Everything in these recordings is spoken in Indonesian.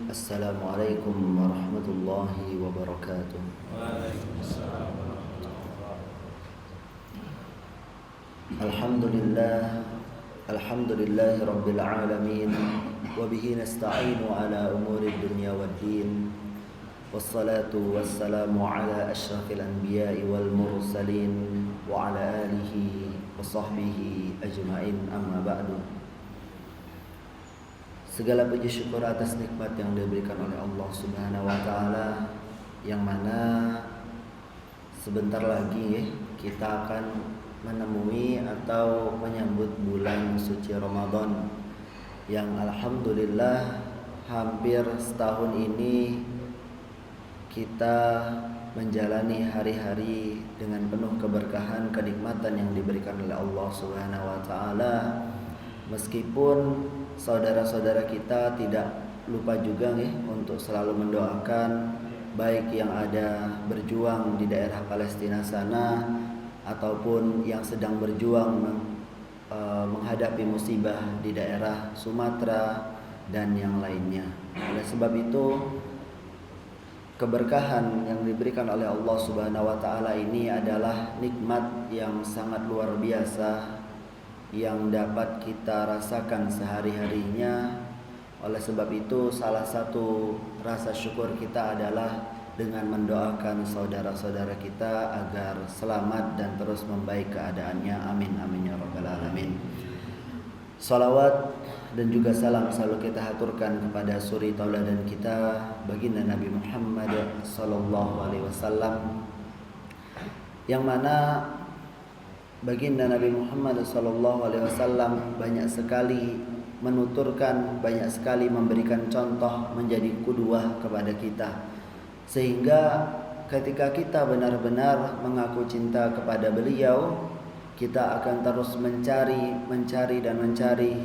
Assalamualaikum warahmatullahi wabarakatuh. Waalaikumsalam. Alhamdulillah, alhamdulillahi rabbil alamin. Wabihi nasta'inu ala umuri dunya waddin. Wassalatu wassalamu ala ashrafil anbiya'i wal mursalin wa ala alihi wa sahbihi ajma'in, amma ba'du. Segala puji syukur atas nikmat yang diberikan oleh Allah Subhanahu wa taala, yang mana sebentar lagi kita akan menemui atau menyambut bulan suci Ramadan, yang alhamdulillah hampir setahun ini kita menjalani hari-hari dengan penuh keberkahan, kenikmatan yang diberikan oleh Allah Subhanahu wa taala. Meskipun saudara-saudara kita tidak lupa juga untuk selalu mendoakan, baik yang ada berjuang di daerah Palestina sana ataupun yang sedang berjuang menghadapi musibah di daerah Sumatera dan yang lainnya. Oleh sebab itu, keberkahan yang diberikan oleh Allah Subhanahu wa taala ini adalah nikmat yang sangat luar biasa yang dapat kita rasakan sehari-harinya. Oleh sebab itu, salah satu rasa syukur kita adalah dengan mendoakan saudara-saudara kita agar selamat dan terus membaik keadaannya. Amin amin ya rabbal alamin. Salawat dan juga salam selalu kita haturkan kepada suri tauladan kita, baginda Nabi Muhammad sallallahu alaihi wasallam, yang mana baginda Nabi Muhammad SAW banyak sekali menuturkan, banyak sekali memberikan contoh, menjadi qudwah kepada kita. Sehingga ketika kita benar-benar mengaku cinta kepada beliau, kita akan terus mencari,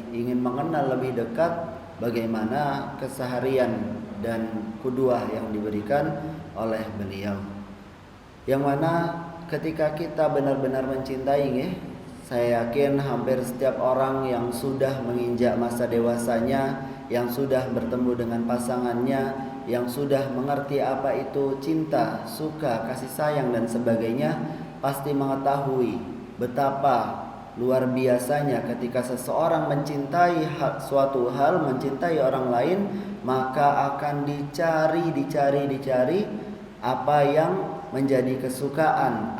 ingin mengenal lebih dekat bagaimana keseharian dan qudwah yang diberikan oleh beliau. Yang mana ketika kita benar-benar mencintai, saya yakin hampir setiap orang yang sudah menginjak masa dewasanya, yang sudah bertemu dengan pasangannya, yang sudah mengerti apa itu cinta, suka, kasih sayang dan sebagainya, pasti mengetahui betapa luar biasanya ketika seseorang mencintai suatu hal, mencintai orang lain, maka akan dicari apa yang menjadi kesukaan,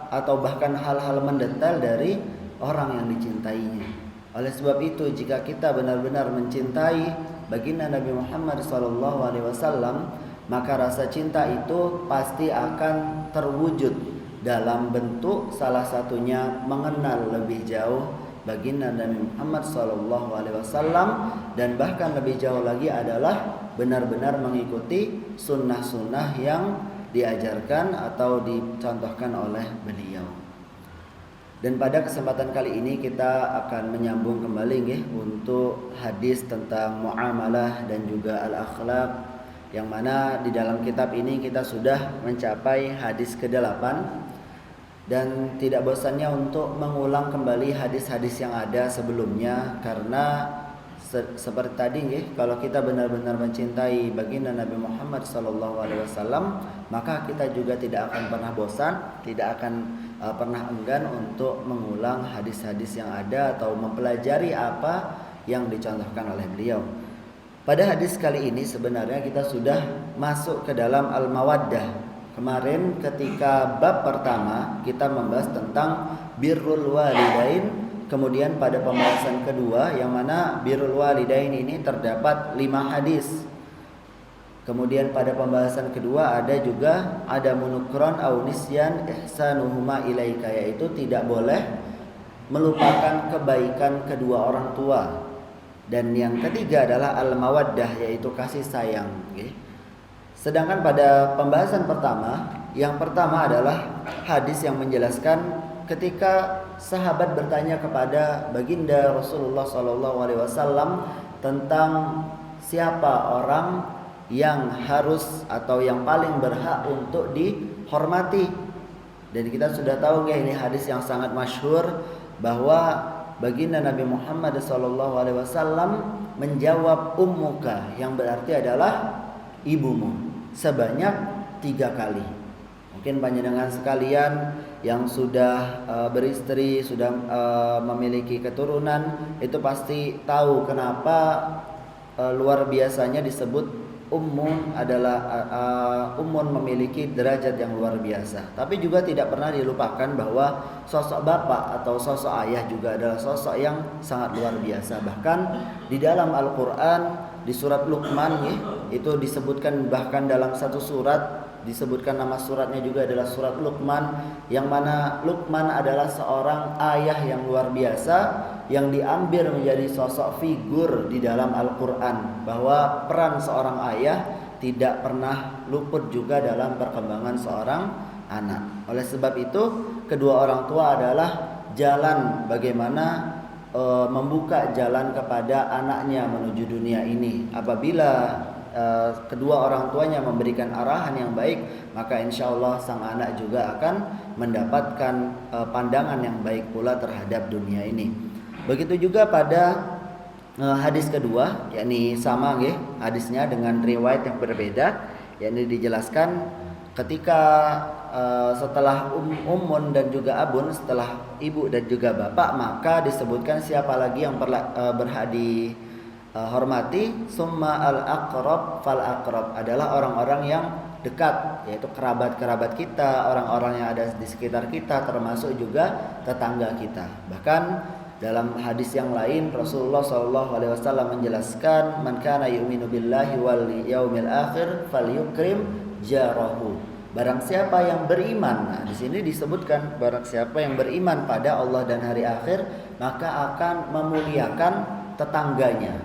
atau bahkan hal-hal mendetail dari orang yang dicintainya. Oleh sebab itu, jika kita benar-benar mencintai baginda Nabi Muhammad SAW, maka rasa cinta itu pasti akan terwujud dalam bentuk salah satunya mengenal lebih jauh baginda Nabi Muhammad SAW, dan bahkan lebih jauh lagi adalah benar-benar mengikuti sunnah-sunnah yang diajarkan atau dicontohkan oleh beliau. Dan pada kesempatan kali ini kita akan menyambung kembali untuk hadis tentang muamalah dan juga al-akhlaq, yang mana di dalam kitab ini kita sudah mencapai hadis ke-8, dan tidak bosannya untuk mengulang kembali hadis-hadis yang ada sebelumnya, karena seperti tadi kalau kita benar-benar mencintai baginda Nabi Muhammad SAW, maka kita juga tidak akan pernah bosan, tidak akan pernah enggan untuk mengulang hadis-hadis yang ada atau mempelajari apa yang dicontohkan oleh beliau. Pada hadis kali ini sebenarnya kita sudah masuk ke dalam al-mawaddah. Kemarin ketika bab pertama kita membahas tentang birrul walidain. Kemudian pada pembahasan kedua, yang mana birrul walidain ini terdapat 5 hadis. Kemudian pada pembahasan kedua ada juga ada munukron au nisyan ihsanuhuma ilaika, yaitu tidak boleh melupakan kebaikan kedua orang tua. Dan yang ketiga adalah al-mawaddah, yaitu kasih sayang. Sedangkan pada pembahasan pertama, yang pertama adalah hadis yang menjelaskan ketika sahabat bertanya kepada baginda Rasulullah SAW tentang siapa orang yang harus atau yang paling berhak untuk dihormati. Dan kita sudah tahu ini hadis yang sangat masyhur, bahwa baginda Nabi Muhammad SAW menjawab ummuka, yang berarti adalah ibumu, sebanyak 3 kali. Mungkin panjenengan sekalian yang sudah beristri, sudah memiliki keturunan, itu pasti tahu kenapa luar biasanya disebut ummun adalah ummun memiliki derajat yang luar biasa. Tapi juga tidak pernah dilupakan bahwa sosok bapak atau sosok ayah juga adalah sosok yang sangat luar biasa. Bahkan di dalam Al-Quran, di surat Luqman itu disebutkan, bahkan dalam satu surat disebutkan nama suratnya juga adalah surat Luqman, yang mana Luqman adalah seorang ayah yang luar biasa yang diambil menjadi sosok figur di dalam Al-Quran, bahwa peran seorang ayah tidak pernah luput juga dalam perkembangan seorang anak. Oleh sebab itu, kedua orang tua adalah jalan bagaimana membuka jalan kepada anaknya menuju dunia ini. Apabila kedua orang tuanya memberikan arahan yang baik, maka insya Allah sang anak juga akan mendapatkan pandangan yang baik pula terhadap dunia ini. Begitu juga pada hadis kedua, yakni sama hadisnya dengan riwayat yang berbeda, yakni dijelaskan ketika setelah ummun dan juga abun, setelah ibu dan juga bapak, maka disebutkan siapa lagi yang berhak dihormati. Summa al-aqrab fal aqrab, adalah orang-orang yang dekat, yaitu kerabat-kerabat kita, orang-orang yang ada di sekitar kita, termasuk juga tetangga kita. Bahkan dalam hadis yang lain Rasulullah SAW menjelaskan, man kana yu'minu billahi wal yaumil akhir falyukrim jarahu. Barang siapa yang beriman, nah di sini disebutkan barang siapa yang beriman pada Allah dan hari akhir, maka akan memuliakan tetangganya.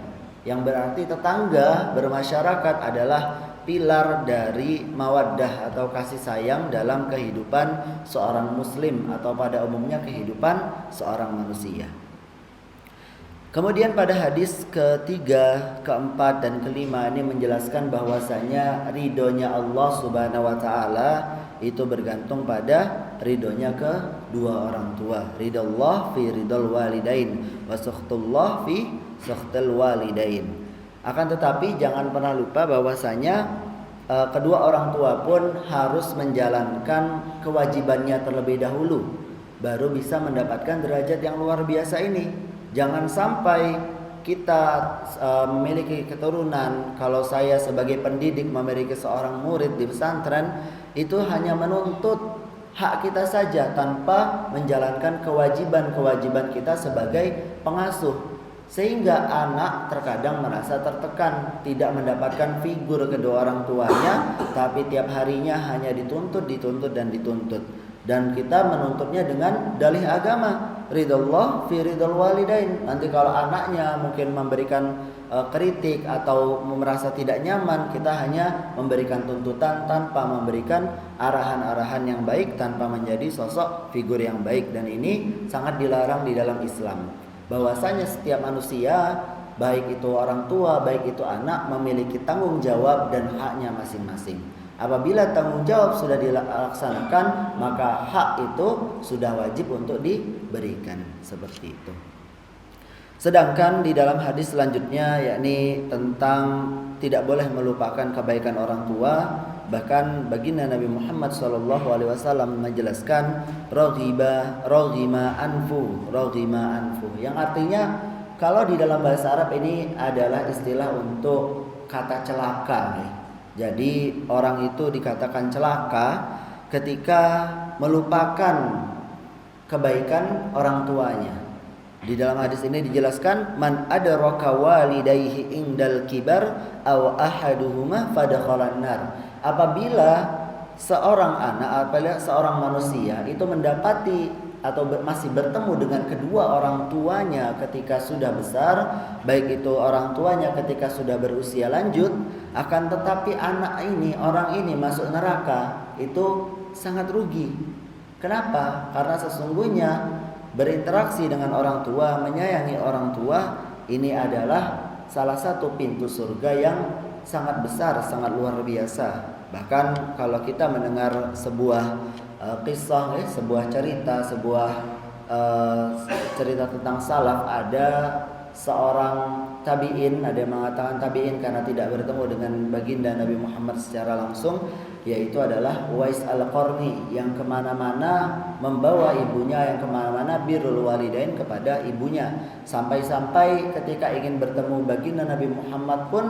Yang berarti tetangga bermasyarakat adalah pilar dari mawaddah atau kasih sayang dalam kehidupan seorang muslim, atau pada umumnya kehidupan seorang manusia. Kemudian pada hadis ketiga, keempat, dan kelima ini menjelaskan bahwasanya ridhonya Allah Subhanahu wa taala itu bergantung pada ridhonya kedua orang tua. Ridallah fi ridal walidain wa sakhtullah fi sakhtil walidain. Akan tetapi jangan pernah lupa bahwasanya kedua orang tua pun harus menjalankan kewajibannya terlebih dahulu, baru bisa mendapatkan derajat yang luar biasa ini. Jangan sampai kita memiliki keturunan, kalau saya sebagai pendidik memiliki seorang murid di pesantren, itu hanya menuntut hak kita saja tanpa menjalankan kewajiban-kewajiban kita sebagai pengasuh, sehingga anak terkadang merasa tertekan, tidak mendapatkan figur kedua orang tuanya, tapi tiap harinya hanya dituntut. Dan kita menuntutnya dengan dalih agama, ridallah fi ridal walidain. Nanti kalau anaknya mungkin memberikan kritik atau merasa tidak nyaman, kita hanya memberikan tuntutan tanpa memberikan arahan-arahan yang baik, tanpa menjadi sosok figur yang baik. Dan ini sangat dilarang di dalam Islam, bahwasanya setiap manusia, baik itu orang tua, baik itu anak, memiliki tanggung jawab dan haknya masing-masing. Apabila tanggung jawab sudah dilaksanakan, maka hak itu sudah wajib untuk diberikan, seperti itu. Sedangkan di dalam hadis selanjutnya, yakni tentang tidak boleh melupakan kebaikan orang tua, bahkan baginda Nabi Muhammad SAW menjelaskan roghima anfu, yang artinya kalau di dalam bahasa Arab ini adalah istilah untuk kata celaka. Jadi orang itu dikatakan celaka ketika melupakan kebaikan orang tuanya. Di dalam hadis ini dijelaskan, man adraka walidayhi indal kibar aw ahaduhuma fadakhalan nar. Apabila seorang anak, apabila seorang manusia itu mendapati atau masih bertemu dengan kedua orang tuanya ketika sudah besar, baik itu orang tuanya ketika sudah berusia lanjut, akan tetapi anak ini, orang ini masuk neraka, itu sangat rugi. Kenapa? Karena sesungguhnya berinteraksi dengan orang tua, menyayangi orang tua, ini adalah salah satu pintu surga yang sangat besar, sangat luar biasa. Bahkan kalau kita mendengar sebuah kisah, sebuah cerita, sebuah cerita tentang salaf, ada seorang tabi'in, ada yang mengatakan tabi'in karena tidak bertemu dengan baginda Nabi Muhammad secara langsung, yaitu adalah Uwais Al-Qarni, yang kemana-mana membawa ibunya, yang kemana-mana birrul walidain kepada ibunya, sampai-sampai ketika ingin bertemu baginda Nabi Muhammad pun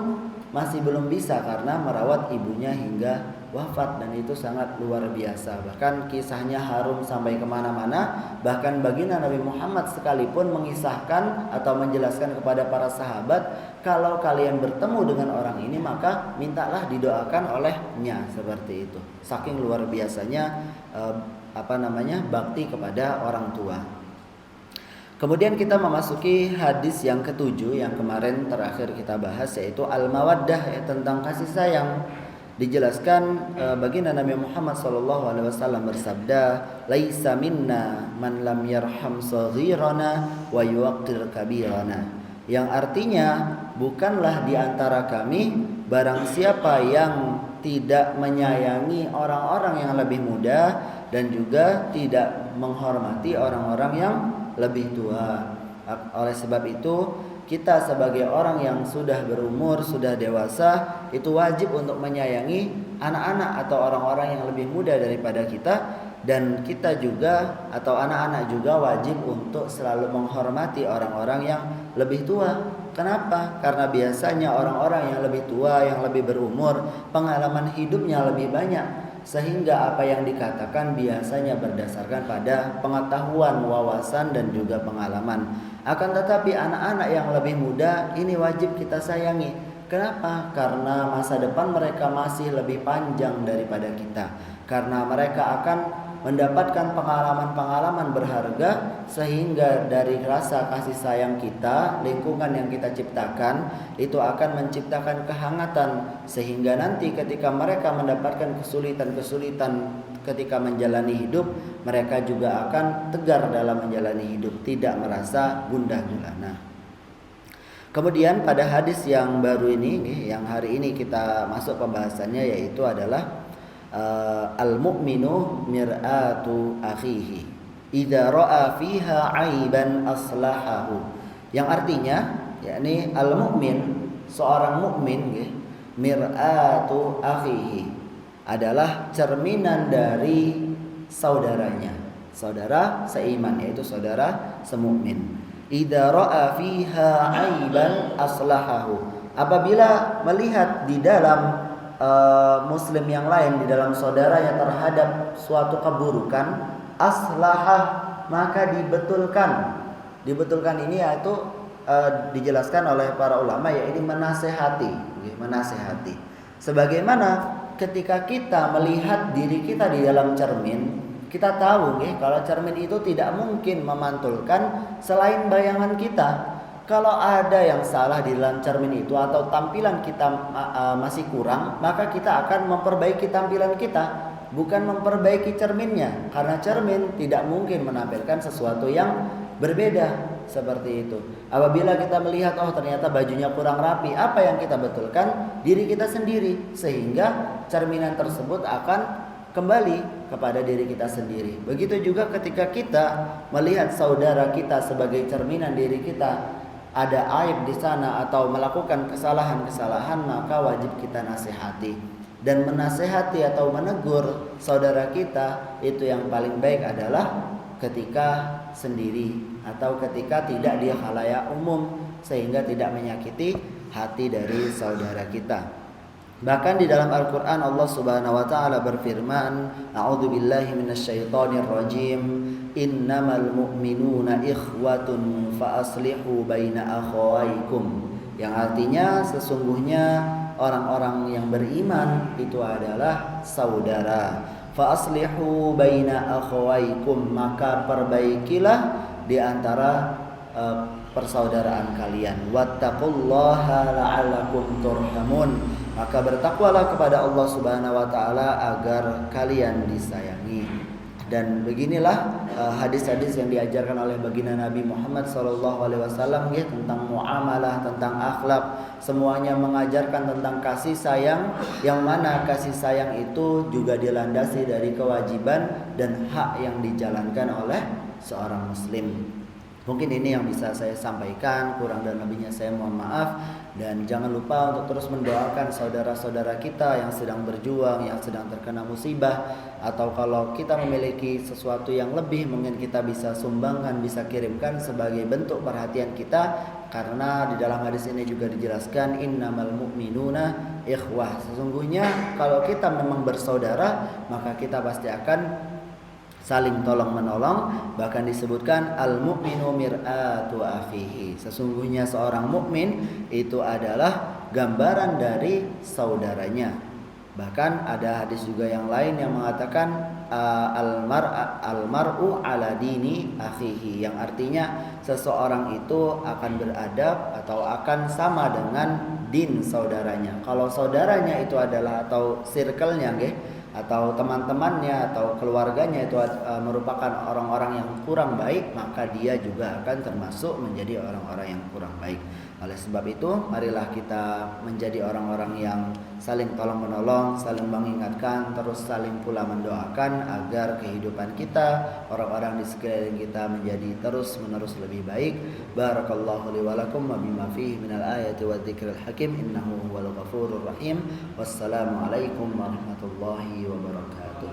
masih belum bisa karena merawat ibunya hingga wafat, dan itu sangat luar biasa. Bahkan kisahnya harum sampai kemana-mana. Bahkan baginda Nabi Muhammad sekalipun mengisahkan atau menjelaskan kepada para sahabat, kalau kalian bertemu dengan orang ini maka mintalah didoakan olehnya, seperti itu. Saking luar biasanya bakti kepada orang tua. Kemudian kita memasuki hadis yang ketujuh yang kemarin terakhir kita bahas, yaitu al-mawaddah, tentang kasih sayang. Dijelaskan baginda Nabi Muhammad SAW bersabda, "Laisa minna man lam yarham saghirana wa yuwaqqir kabirana." Yang artinya, bukanlah di antara kami barang siapa yang tidak menyayangi orang-orang yang lebih muda dan juga tidak menghormati orang-orang yang lebih tua. Oleh sebab itu, kita sebagai orang yang sudah berumur, sudah dewasa, itu wajib untuk menyayangi anak-anak atau orang-orang yang lebih muda daripada kita, dan kita juga atau anak-anak juga wajib untuk selalu menghormati orang-orang yang lebih tua. Kenapa? Karena biasanya orang-orang yang lebih tua, yang lebih berumur, pengalaman hidupnya lebih banyak, sehingga apa yang dikatakan biasanya berdasarkan pada pengetahuan, wawasan, dan juga pengalaman. Akan tetapi anak-anak yang lebih muda ini wajib kita sayangi. Kenapa? Karena masa depan mereka masih lebih panjang daripada kita. Karena mereka akan mendapatkan pengalaman-pengalaman berharga, sehingga dari rasa kasih sayang kita, lingkungan yang kita ciptakan itu akan menciptakan kehangatan, sehingga nanti ketika mereka mendapatkan kesulitan-kesulitan ketika menjalani hidup, mereka juga akan tegar dalam menjalani hidup, tidak merasa gundah gulana. Kemudian pada hadis yang baru ini, yang hari ini kita masuk pembahasannya, yaitu adalah al-mu'minu mir'atu akhihi idza ra'a fiha 'aiban aslahahu. Yang artinya, yakni al-mu'min, seorang mukmin, mir'atu akhihi, adalah cerminan dari saudaranya, saudara seiman, yaitu saudara semukmin. Idza ra'a fiha 'aiban aslahahu, apabila melihat di dalam muslim yang lain, di dalam saudaranya terhadap suatu keburukan, aslahah, maka dibetulkan. Dibetulkan ini yaitu dijelaskan oleh para ulama, yaitu menasehati. Sebagaimana ketika kita melihat diri kita di dalam cermin, kita tahu kalau cermin itu tidak mungkin memantulkan selain bayangan kita. Kalau ada yang salah di dalam cermin itu atau tampilan kita masih kurang, maka kita akan memperbaiki tampilan kita, bukan memperbaiki cerminnya. Karena cermin tidak mungkin menampilkan sesuatu yang berbeda, seperti itu. Apabila kita melihat, oh ternyata bajunya kurang rapi, apa yang kita betulkan? Diri kita sendiri, sehingga cerminan tersebut akan kembali kepada diri kita sendiri. Begitu juga ketika kita melihat saudara kita sebagai cerminan diri kita, ada aib di sana atau melakukan kesalahan-kesalahan, maka wajib kita nasihati. Dan menasihati atau menegur saudara kita itu yang paling baik adalah ketika sendiri atau ketika tidak di khalayak umum, sehingga tidak menyakiti hati dari saudara kita. Bahkan di dalam Al-Quran Allah Subhanahu wa ta'ala berfirman, a'udzubillahi minasyaitonir rajim, innamal mu'minuna ikhwatun fa aslihu baina akhawaykum. Yang artinya, sesungguhnya orang-orang yang beriman itu adalah saudara. Fa aslihu baina akhawaykum, maka perbaikilah di antara persaudaraan kalian. Wattaqullaha la'allakum turhamun, maka bertakwalah kepada Allah Subhanahu wa taala agar kalian disayangi. Dan beginilah hadis-hadis yang diajarkan oleh baginda Nabi Muhammad SAW tentang muamalah, tentang akhlak, semuanya mengajarkan tentang kasih sayang, yang mana kasih sayang itu juga dilandasi dari kewajiban dan hak yang dijalankan oleh seorang muslim. Mungkin ini yang bisa saya sampaikan, kurang dan lebihnya saya mohon maaf. Dan jangan lupa untuk terus mendoakan saudara-saudara kita yang sedang berjuang, yang sedang terkena musibah. Atau kalau kita memiliki sesuatu yang lebih, mungkin kita bisa sumbangkan, bisa kirimkan sebagai bentuk perhatian kita. Karena di dalam hadis ini juga dijelaskan innamal mu'minuna ikhwah. Sesungguhnya kalau kita memang bersaudara, maka kita pasti akan saling tolong menolong. Bahkan disebutkan al-mu'minu mir'atu akhihi. Sesungguhnya seorang mukmin itu adalah gambaran dari saudaranya. Bahkan ada hadis juga yang lain yang mengatakan al-mar'u ala dini akhihi, yang artinya seseorang itu akan beradab atau akan sama dengan din saudaranya. Kalau saudaranya itu adalah atau circle-nya atau teman-temannya atau keluarganya itu merupakan orang-orang yang kurang baik, maka dia juga akan termasuk menjadi orang-orang yang kurang baik. Oleh sebab itu, marilah kita menjadi orang-orang yang saling tolong menolong, saling mengingatkan, terus saling pula mendoakan agar kehidupan kita, orang-orang di sekeliling kita menjadi terus-menerus lebih baik. Barakallahu li wa lakum wa bima fihi minal ayati wa dzikril hakim innahu huwal ghafurur rahim. Wassalamualaikum warahmatullahi wabarakatuh.